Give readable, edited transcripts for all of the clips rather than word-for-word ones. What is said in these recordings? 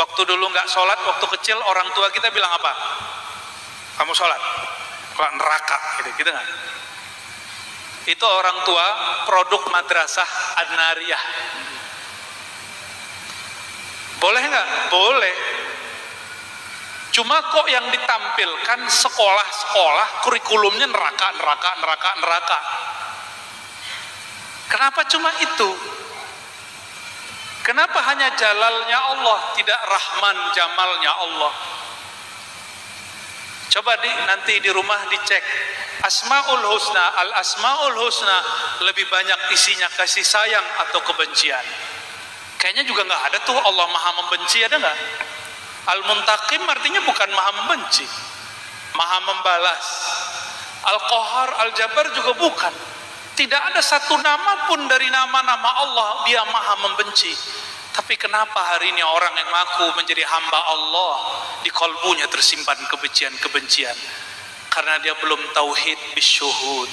Waktu dulu nggak sholat, waktu kecil orang tua kita bilang apa? Kamu sholat, kalau neraka, gitu nggak? Itu orang tua produk madrasah An-Nariyah. Boleh nggak? Boleh. Cuma kok yang ditampilkan sekolah-sekolah kurikulumnya neraka. Kenapa cuma itu? Kenapa hanya jalalnya Allah, tidak rahman jamalnya Allah? Coba nanti di rumah dicek Asmaul Husna, Al-Asmaul Husna lebih banyak isinya kasih sayang atau kebencian? Kayaknya juga nggak ada tuh Allah Maha Membenci, ada nggak? Al-Muntaqim artinya bukan Maha Membenci, Maha Membalas. Al-Qahar, Al-Jabbar juga bukan. Tidak ada satu nama pun dari nama-nama Allah dia Maha Membenci. Tapi kenapa hari ini orang yang mengaku menjadi hamba Allah di kalbunya tersimpan kebencian-kebencian? Karena dia belum tauhid bisyuhud.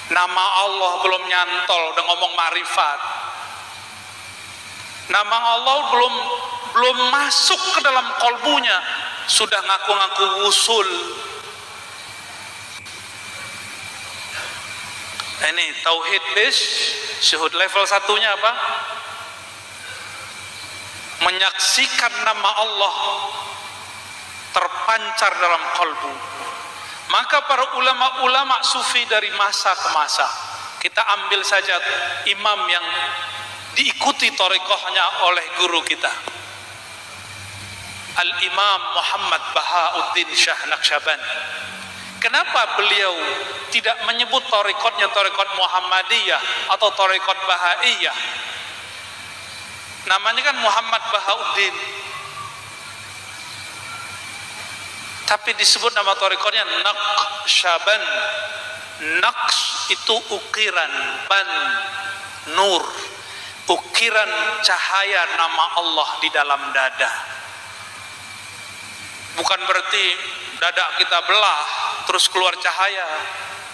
Nama Allah belum nyantol, udah ngomong marifat. Nama Allah belum masuk ke dalam kalbunya, sudah ngaku-ngaku wusul. Ini tauhid bisyuhud. Level satunya apa? Menyaksikan nama Allah terpancar dalam kalbu. Maka para ulama-ulama sufi dari masa ke masa, kita ambil saja imam yang diikuti thariqahnya oleh guru kita, Al-Imam Muhammad Bahauddin Syah Naqsyabandi. Kenapa beliau tidak menyebut thariqatnya thariqat Muhammadiyah atau thariqat Bahaiyah? Namanya kan Muhammad Bahauddin, tapi disebut nama thariqatnya Naqsyaban. Naqs itu ukiran, ban nur, ukiran cahaya nama Allah di dalam dada. Bukan berarti dada kita belah terus keluar cahaya,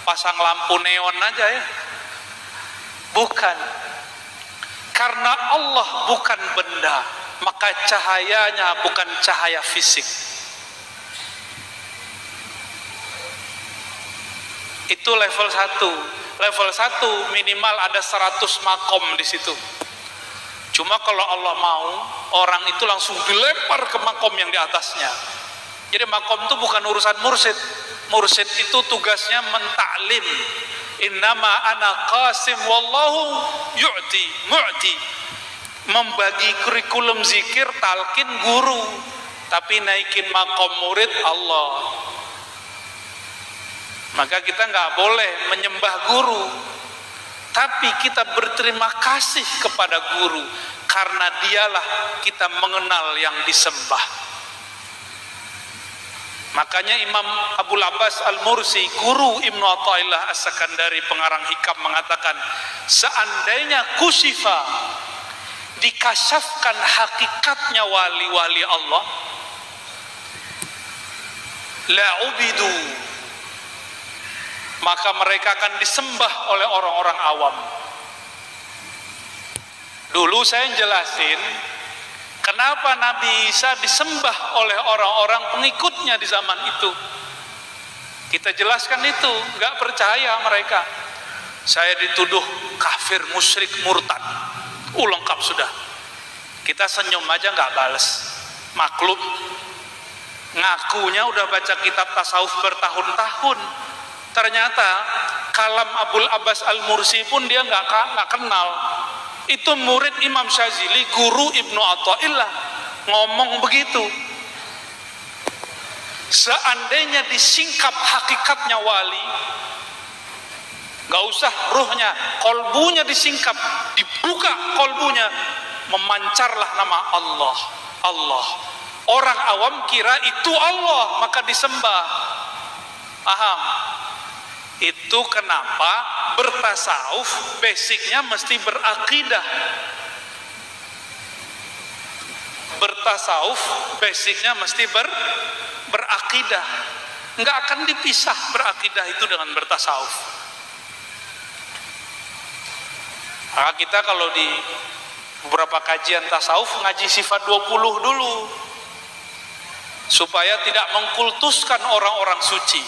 pasang lampu neon aja ya. Bukan. Karena Allah bukan benda, maka cahayanya bukan cahaya fisik. Itu level 1. Level 1 minimal ada 100 makom di situ. Cuma kalau Allah mau, orang itu langsung dilempar ke makom yang di atasnya. Jadi makom itu bukan urusan mursyid. Mursyid itu tugasnya mentaklim. Innama ana qasim wallahu mu'ti. Membagi kurikulum zikir, talqin guru. Tapi naikin makom murid Allah. Maka kita nggak boleh menyembah guru, tapi kita berterima kasih kepada guru, karena dialah kita mengenal yang disembah. Makanya Imam Abul Abbas Al-Mursi, guru Ibnu Athaillah As-Sakandari, pengarang Hikam, mengatakan, seandainya kusifa, dikasyafkan hakikatnya wali-wali Allah, la ubidu, maka mereka akan disembah oleh orang-orang awam. Dulu saya jelasin kenapa Nabi Isa disembah oleh orang-orang pengikutnya di zaman itu. Kita jelaskan itu, nggak percaya mereka. Saya dituduh kafir, musyrik, murtad, lengkap sudah. Kita senyum aja nggak bales, maklum. Ngakunya udah baca kitab tasawuf bertahun-tahun. Ternyata kalam Abul Abbas Al-Mursi pun dia nggak kenal. Itu murid Imam Syazili, guru Ibnu Athaillah, ngomong begitu. Seandainya disingkap hakikatnya wali, nggak usah ruhnya, kolbunya disingkap, dibuka kolbunya, memancarlah nama Allah. Allah. Orang awam kira itu Allah, maka disembah. Paham? Itu kenapa bertasawuf basicnya mesti berakidah. Bertasawuf basicnya mesti berakidah. Nggak akan dipisah berakidah itu dengan bertasawuf. Maka kita kalau Beberapa kajian tasawuf ngaji sifat 20 dulu supaya tidak mengkultuskan orang-orang suci.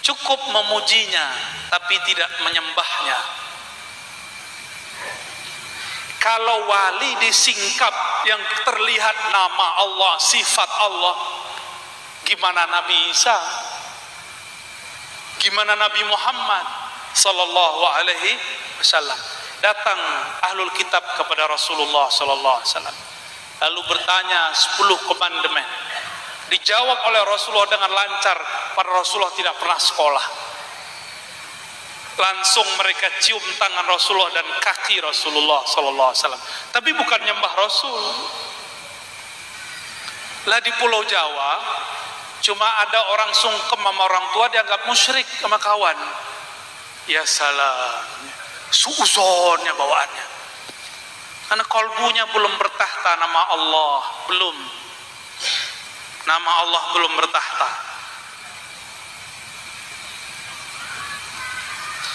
Cukup memujinya tapi tidak menyembahnya. Kalau wali disingkap yang terlihat nama Allah, sifat Allah, gimana Nabi Isa? Gimana Nabi Muhammad sallallahu alaihi wasallam? Datang ahlul kitab kepada Rasulullah sallallahu alaihi wasallam, lalu bertanya 10 komandemen. Dijawab oleh Rasulullah dengan lancar, padahal Rasulullah tidak pernah sekolah. Langsung mereka cium tangan Rasulullah dan kaki Rasulullah sallallahu alaihi wasallam, tapi bukan nyembah Rasul. Lah di Pulau Jawa cuma ada orang sungkem sama orang tua dianggap musyrik sama kawan. Ya salam, suuzonnya bawaannya, karena kolbunya belum bertahta nama Allah, belum. Nama Allah belum bertahta.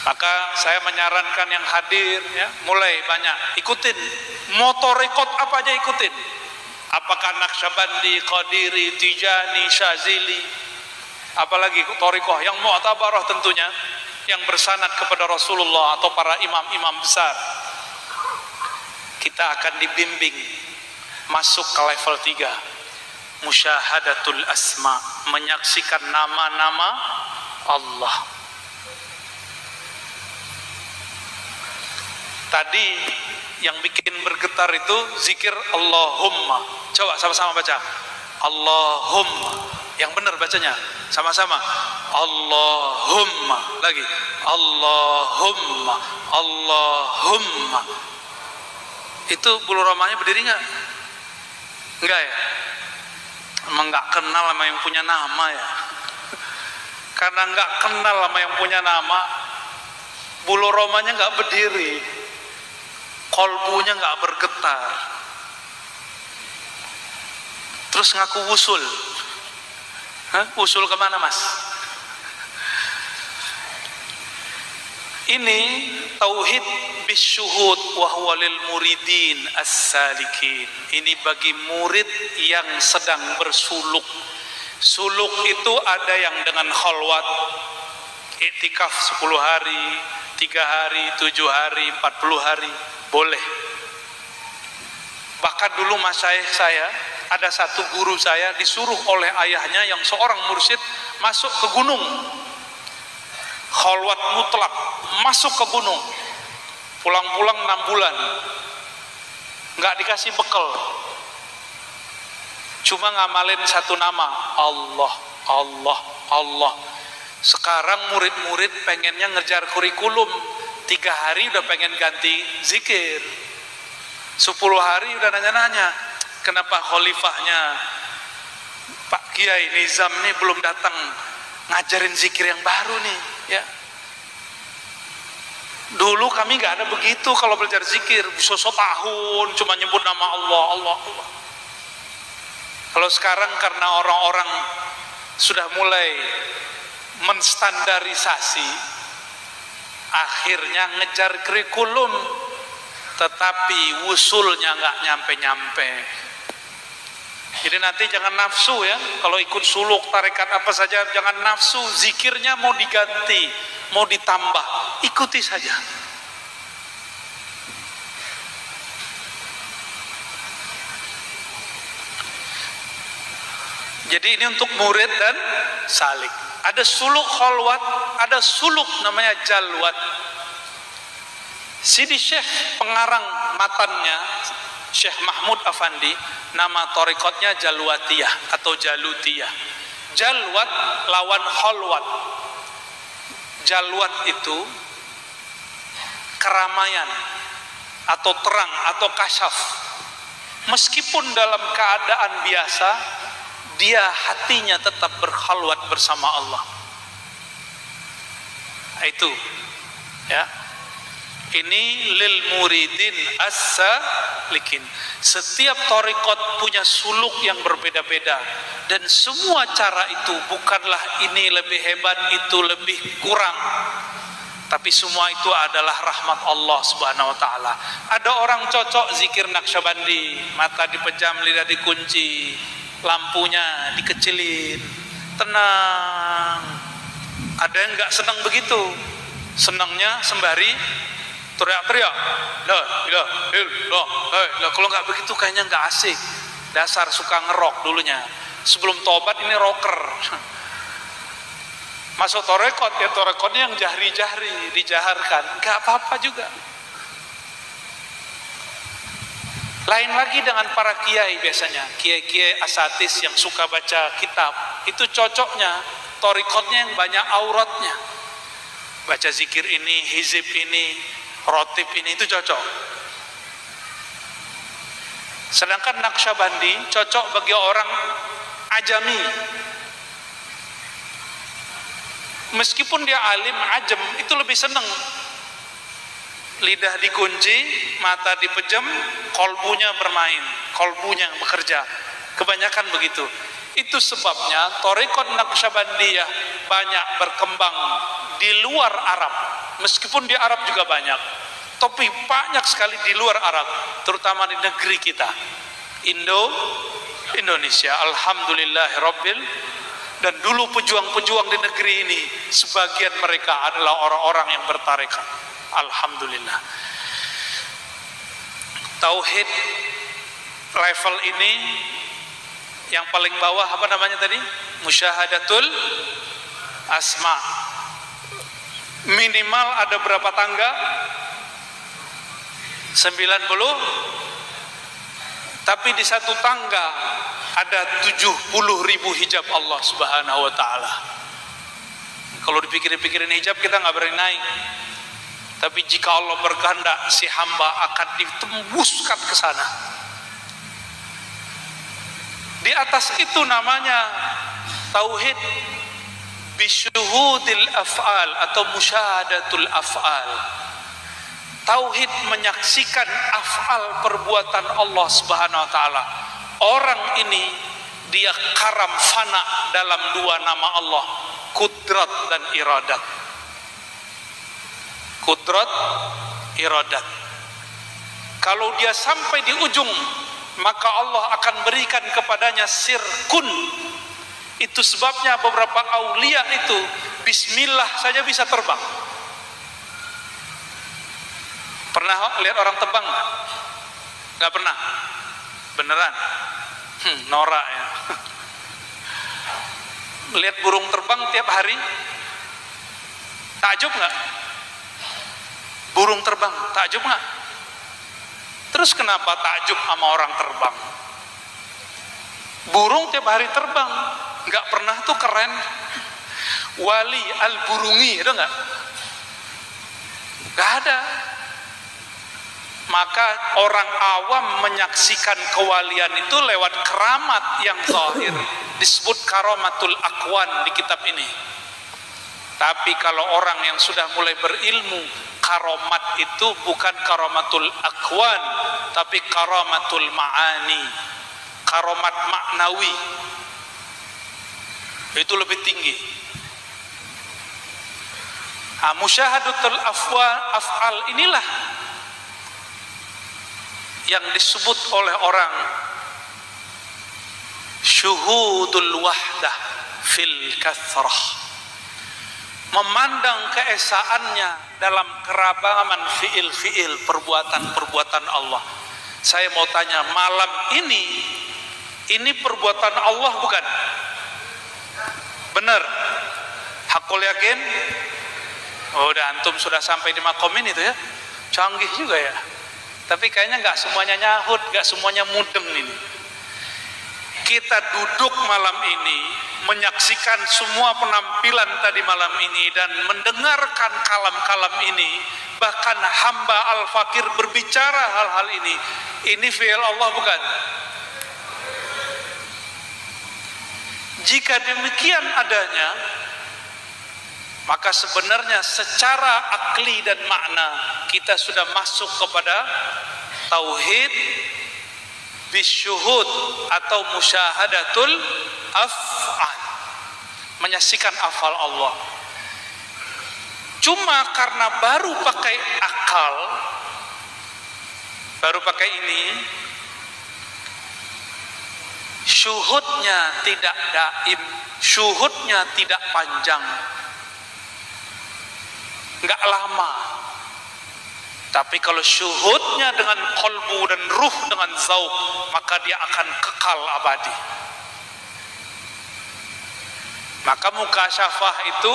Maka saya menyarankan yang hadir ya, mulai banyak ikutin motorikot apa aja ikutin. Apakah Naqsyabandi, Qadiri, Tijani, Syazili, apalagi torikoh yang mu'tabarah tentunya, yang bersanad kepada Rasulullah atau para imam-imam besar. Kita akan dibimbing masuk ke level 3. Musyahadatul asma, menyaksikan nama-nama Allah. Tadi yang bikin bergetar itu zikir Allahumma. Coba sama-sama baca Allahumma. Yang benar bacanya sama-sama Allahumma. Lagi Allahumma, Allahumma. Itu bulu romanya berdiri nggak? Enggak ya? Emang nggak kenal sama yang punya nama ya. Karena nggak kenal sama yang punya nama, bulu romanya nggak berdiri, kolbunya nggak bergetar, terus ngaku usul. Hah? Usul kemana mas? Ini tauhid bisyuhud wa huwa lil muridin as-salikin. Ini bagi murid yang sedang bersuluk. Suluk itu ada yang dengan khalwat, iktikaf 10 hari, 3 hari, 7 hari, 40 hari, boleh. Bahkan dulu masyayikh saya, ada satu guru saya disuruh oleh ayahnya yang seorang mursyid masuk ke gunung. Khalwat mutlak, masuk ke gunung, pulang-pulang 6 bulan, nggak dikasih bekal, cuma ngamalin satu nama, Allah, Allah, Allah. Sekarang murid-murid pengennya ngejar kurikulum, 3 hari udah pengen ganti zikir, 10 hari udah nanya-nanya, kenapa khalifahnya Pak Kiai Nizam nih belum datang ngajarin zikir yang baru nih ya. Dulu kami nggak ada begitu, kalau belajar zikir bisa setahun cuma nyebut nama Allah, Allah, Allah. Kalau sekarang karena orang-orang sudah mulai menstandarisasi, akhirnya ngejar kurikulum tetapi wusulnya nggak nyampe-nyampe. Jadi nanti jangan nafsu ya, kalau ikut suluk tarekat apa saja jangan nafsu, zikirnya mau diganti, mau ditambah, ikuti saja. Jadi ini untuk murid dan salik. Ada suluk khalwat, ada suluk namanya jalwat. Sidi Syekh pengarang matannya, Syekh Mahmud Afandi, nama torikotnya Jalwatiyah atau Jalutiyah. Jalwat lawan khalwat. Jalwat itu keramaian atau terang atau kasyaf. Meskipun dalam keadaan biasa, dia hatinya tetap berkhalwat bersama Allah. Itu ya. Ini lil muridin as-salikin. Setiap torikot punya suluk yang berbeda-beda, dan semua cara itu bukanlah ini lebih hebat, itu lebih kurang. Tapi semua itu adalah rahmat Allah Subhanahu wa taala. Ada orang cocok zikir Naqsyabandi, mata dipejam, lidah dikunci, lampunya dikecilin, tenang. Ada yang enggak senang begitu. Senangnya sembari teriak-teriak. La ilaha illallah. Kalau enggak begitu kayaknya enggak asik. Dasar suka ngerok dulunya. Sebelum tobat ini rocker. Masuk torekot, ya torekotnya yang jahri-jahri, dijaharkan, nggak apa-apa juga. Lain lagi dengan para kiai biasanya, kiai-kiai asatis yang suka baca kitab, itu cocoknya torekotnya yang banyak auratnya. Baca zikir ini, hizib ini, rotib ini, itu cocok. Sedangkan Naqsyabandi cocok bagi orang ajami. Meskipun dia alim ajam, itu lebih senang. Lidah dikunci, mata dipejam, kolbunya bermain, kolbunya bekerja. Kebanyakan begitu. Itu sebabnya Thariqat Naqsyabandiyah banyak berkembang di luar Arab. Meskipun di Arab juga banyak, tapi banyak sekali di luar Arab, terutama di negeri kita, Indonesia. Alhamdulillahirabbil. Dan dulu pejuang-pejuang di negeri ini, sebagian mereka adalah orang-orang yang bertarekat. Alhamdulillah. Tauhid level ini yang paling bawah apa namanya tadi? Musyahadatul asma. Minimal ada berapa tangga? 90. Tapi di satu tangga ada 70.000 hijab Allah Subhanahu wa ta'ala. Kalau dipikir-pikirin hijab kita nggak berani naik. Tapi jika Allah berkehendak, si hamba akan ditembuskan ke sana. Di atas itu namanya tauhid bisyuhudil af'al atau musyahadatul af'al. Tauhid menyaksikan af'al perbuatan Allah Subhanahu wa ta'ala. Orang ini dia karam fana dalam dua nama Allah, kudrat dan iradat. Kudrat, iradat. Kalau dia sampai di ujung, maka Allah akan berikan kepadanya sirkun. Itu sebabnya beberapa aulia itu bismillah saja bisa terbang. Pernah lihat orang terbang nggak? Nggak pernah. Beneran? Norak ya. Lihat burung terbang tiap hari, takjub nggak? Burung terbang, takjub nggak? Terus kenapa takjub sama orang terbang? Burung tiap hari terbang, nggak pernah tuh keren. Wali al-burungi, ada nggak? Nggak ada. Maka orang awam menyaksikan kewalian itu lewat keramat yang zahir, disebut karamatul akwan di kitab ini. Tapi kalau orang yang sudah mulai berilmu, karamat itu bukan karamatul akwan, tapi karamatul ma'ani, karamat maknawi. Itu lebih tinggi. Musyahadatul af'al inilah yang disebut oleh orang syuhudul wahdah fil kathrah, memandang keesaannya dalam kerabaman fiil-fiil, perbuatan-perbuatan Allah. Saya mau tanya, malam ini perbuatan Allah bukan? Benar? Hakul yakin? Oh, udah antum sudah sampai di makom ini tuh ya, canggih juga ya. Tapi kayaknya nggak semuanya nyahut, nggak semuanya mudeng ini. Kita duduk malam ini, menyaksikan semua penampilan tadi malam ini, dan mendengarkan kalam-kalam ini. Bahkan hamba al-fakir berbicara hal-hal ini. Ini fi'il Allah bukan? Jika demikian adanya, maka sebenarnya secara akli dan makna kita sudah masuk kepada tauhid bisyuhud atau musyahadatul af'al, menyaksikan afal Allah. Cuma karena baru pakai akal, baru pakai ini, syuhudnya tidak daim, syuhudnya tidak panjang, nggak lama. Tapi kalau syuhudnya dengan kolbu dan ruh dengan zauq, maka dia akan kekal abadi. Maka mukasyafah itu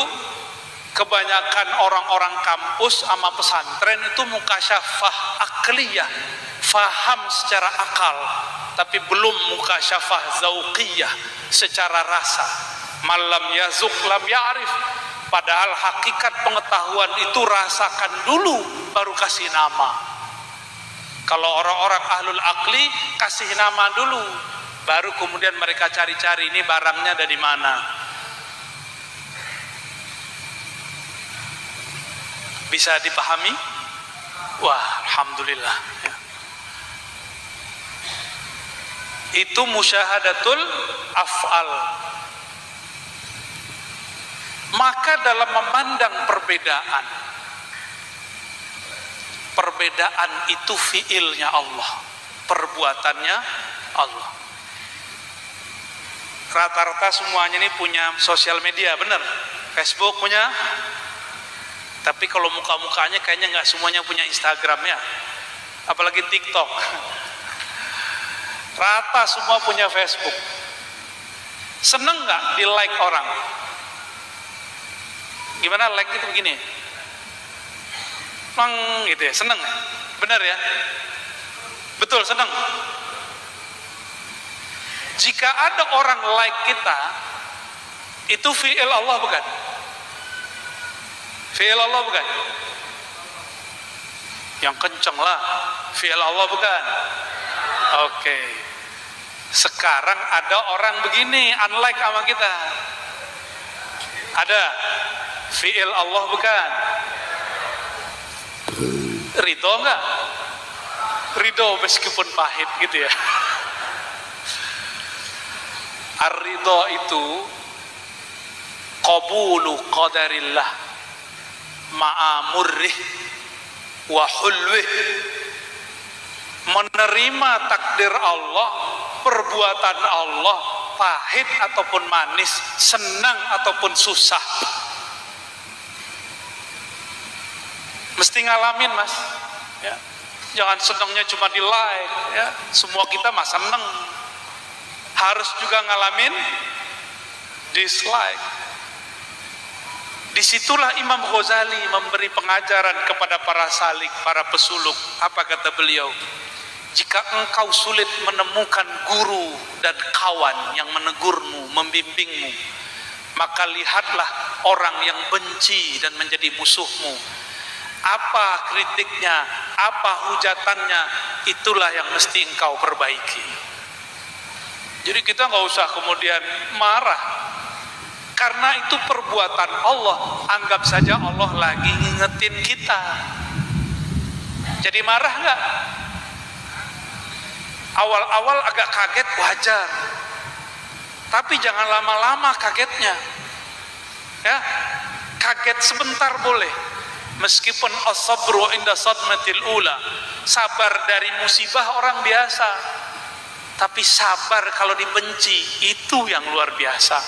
kebanyakan orang-orang kampus sama pesantren itu mukasyafah akliyah, faham secara akal, tapi belum mukasyafah zauqiyah secara rasa. Malam yazuk lam ya'rif. Padahal hakikat pengetahuan itu rasakan dulu baru kasih nama. Kalau orang-orang ahlul akli kasih nama dulu, baru kemudian mereka cari-cari ini barangnya dari mana. Bisa dipahami? Wah, alhamdulillah. Itu musyahadatul af'al. Maka dalam memandang perbedaan, perbedaan itu fiilnya Allah, perbuatannya Allah. Rata-rata semuanya ini punya sosial media, benar? Facebook punya, tapi kalau muka-mukanya kayaknya nggak semuanya punya Instagram ya, apalagi TikTok. Rata semua punya Facebook. Seneng nggak di like orang? Gimana like itu begini? Gitu ya, seneng? Benar ya? Betul, seneng. Jika ada orang like kita, itu fi'il Allah bukan? Fi'il Allah bukan? Yang kenceng lah, fi'il Allah bukan? Oke. Sekarang ada orang begini, unlike sama kita. Ada? Fi'il Allah bukan? Ridho enggak? Ridho meskipun pahit gitu ya. Ar-ridho itu qabulu qadarillah ma'amurrih wa hulwih, menerima takdir Allah, perbuatan Allah, pahit ataupun manis, senang ataupun susah. Mesti ngalamin mas ya. Jangan senangnya cuma di like ya. Semua kita mah seneng, harus juga ngalamin dislike. Disitulah Imam Ghazali memberi pengajaran kepada para salik, para pesuluk. Apa kata beliau? Jika engkau sulit menemukan guru dan kawan yang menegurmu, membimbingmu, maka lihatlah orang yang benci dan menjadi musuhmu. Apa kritiknya, apa hujatannya, itulah yang mesti engkau perbaiki. Jadi kita nggak usah kemudian marah, karena itu perbuatan Allah. Anggap saja Allah lagi ngingetin kita. Jadi marah nggak? Awal-awal agak kaget, wajar. Tapi jangan lama-lama kagetnya. Ya, kaget sebentar boleh. Meskipun as-sabru inda sadmatil ula, sabar dari musibah orang biasa, tapi sabar kalau dibenci itu yang luar biasa.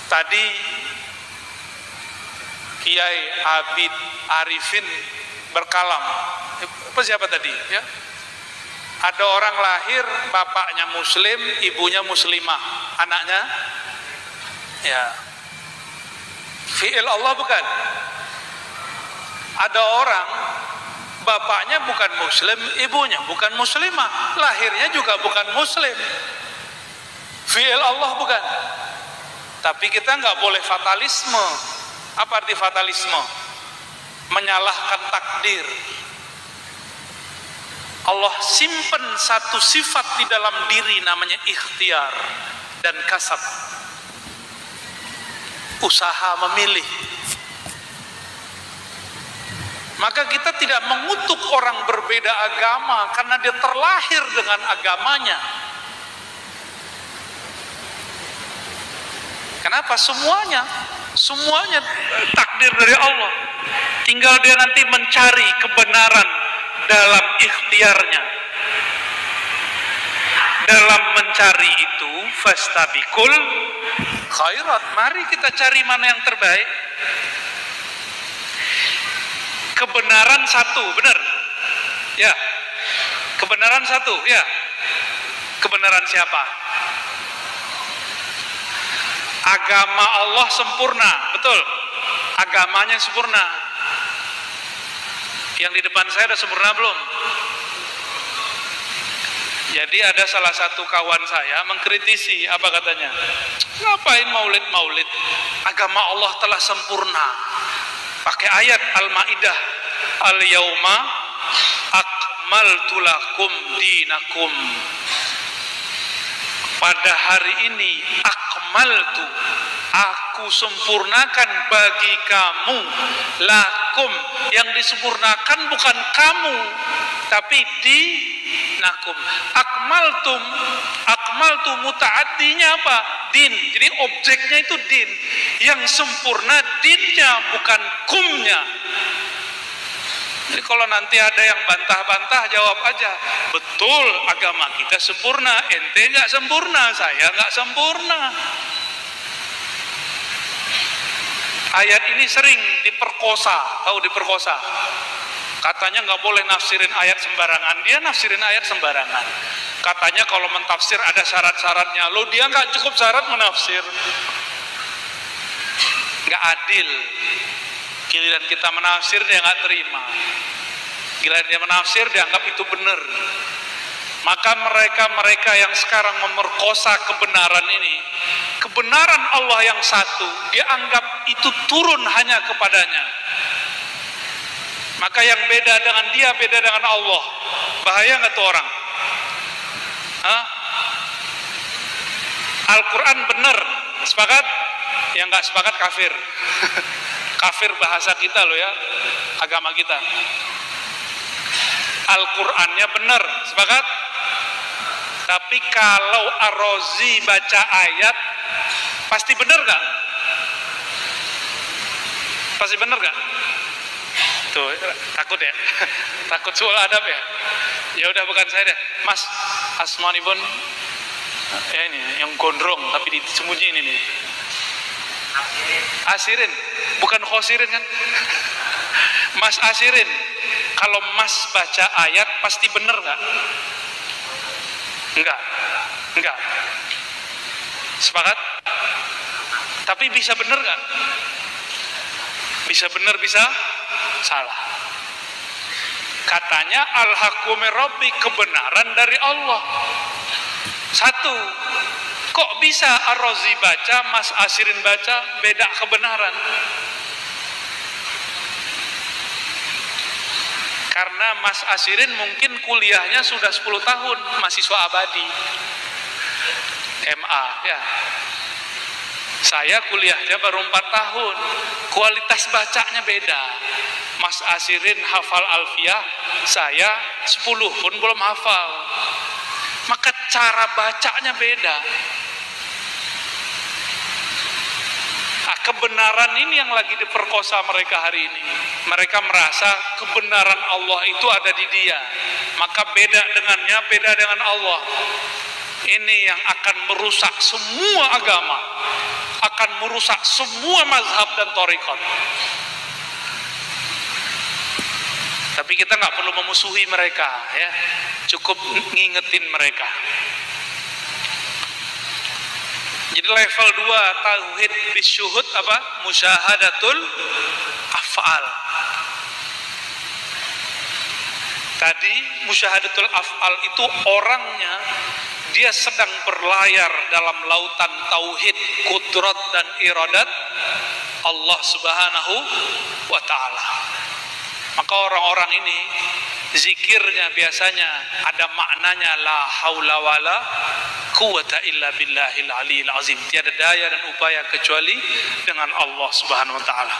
Tadi Kiai Abid Arifin berkalam. Siapa tadi ya? Ada orang lahir, bapaknya muslim, ibunya muslimah, anaknya ya fi'il Allah bukan? Ada orang bapaknya bukan muslim, ibunya bukan muslimah, lahirnya juga bukan muslim, fi'il Allah bukan? Tapi kita nggak boleh fatalisme. Apa arti fatalisme? Menyalahkan takdir. Allah simpen satu sifat di dalam diri namanya ikhtiar dan kasab, usaha memilih. Maka kita tidak mengutuk orang berbeda agama karena dia terlahir dengan agamanya. Kenapa? Semuanya takdir dari Allah. Tinggal dia nanti mencari kebenaran dalam ikhtiarnya. Dalam mencari itu fastabiqul khairat. Mari kita cari mana yang terbaik. Kebenaran satu, benar? Ya. Kebenaran satu, ya. Kebenaran siapa? Agama Allah sempurna, betul. Agamanya sempurna. Yang di depan saya ada sempurna belum? Jadi ada salah satu kawan saya mengkritisi, apa katanya? Ngapain maulid-maulid? Agama Allah telah sempurna. Pakai ayat Al-Maidah, Al-Yauma akmaltu lakum dinakum. Pada hari ini akmaltu, aku sempurnakan bagi kamu lakum. Yang disempurnakan bukan kamu, tapi dinakum. Akmaltu mutaaddinya apa? Din. Jadi objeknya itu din. Yang sempurna dinnya, bukan kumnya. Jadi kalau nanti ada yang bantah-bantah, jawab aja, betul agama kita sempurna, ente nggak sempurna, saya nggak sempurna. Ayat ini sering diperkosa, tahu diperkosa? Katanya nggak boleh nafsirin ayat sembarangan, dia nafsirin ayat sembarangan. Katanya kalau mentafsir ada syarat-syaratnya, lo dia nggak cukup syarat menafsir, nggak adil. Giliran kita menafsir dia nggak terima, giliran dia menafsir dianggap itu benar. Maka mereka yang sekarang memerkosa kebenaran ini, kebenaran Allah yang satu, dia anggap itu turun hanya kepadanya. Maka yang beda dengan dia, beda dengan Allah. Bahaya nggak tuh orang? Hah? Al-Quran benar, sepakat? Yang nggak sepakat kafir. Kafir bahasa kita loh ya, agama kita. Al-Qur'annya benar, sepakat? Tapi kalau Ar-Razi baca ayat, pasti benar gak? Pasti benar gak? Tuh, takut ya? Takut soal adab ya? Ya udah, bukan saya deh. Mas, Asmanipun ya ini, yang gondrong tapi disembunyiin ini. Asirin, bukan khosirin kan? Mas Asirin, kalau Mas baca ayat pasti benar nggak? Enggak. Sepakat? Tapi bisa benar nggak? Bisa benar, bisa salah. Katanya al-haqqu min rabbi, kebenaran dari Allah. Satu. Kok bisa Ar-Razi baca, Mas Asirin baca, beda kebenaran? Karena Mas Asirin mungkin kuliahnya sudah 10 tahun, mahasiswa abadi, MA ya. Saya kuliahnya baru 4 tahun, kualitas bacanya beda. Mas Asirin hafal alfiyah, saya 10 pun belum hafal. Maka cara bacanya beda. Nah, kebenaran ini yang lagi diperkosa mereka hari ini. Mereka merasa kebenaran Allah itu ada di dia, maka beda dengannya, beda dengan Allah. Ini yang akan merusak semua agama, akan merusak semua mazhab dan thariqat. Tapi kita nggak perlu memusuhi mereka ya, cukup ngingetin mereka. Jadi level 2 tauhid bisyuhud apa? Musyahadatul af'al. Tadi musyahadatul af'al itu orangnya dia sedang berlayar dalam lautan tauhid, kudrat dan iradat Allah Subhanahu wa taala. Maka orang-orang ini zikirnya biasanya ada maknanya la haula wala quwata illa billahil aliyil azim. Tiada daya dan upaya kecuali dengan Allah Subhanahu wa taala.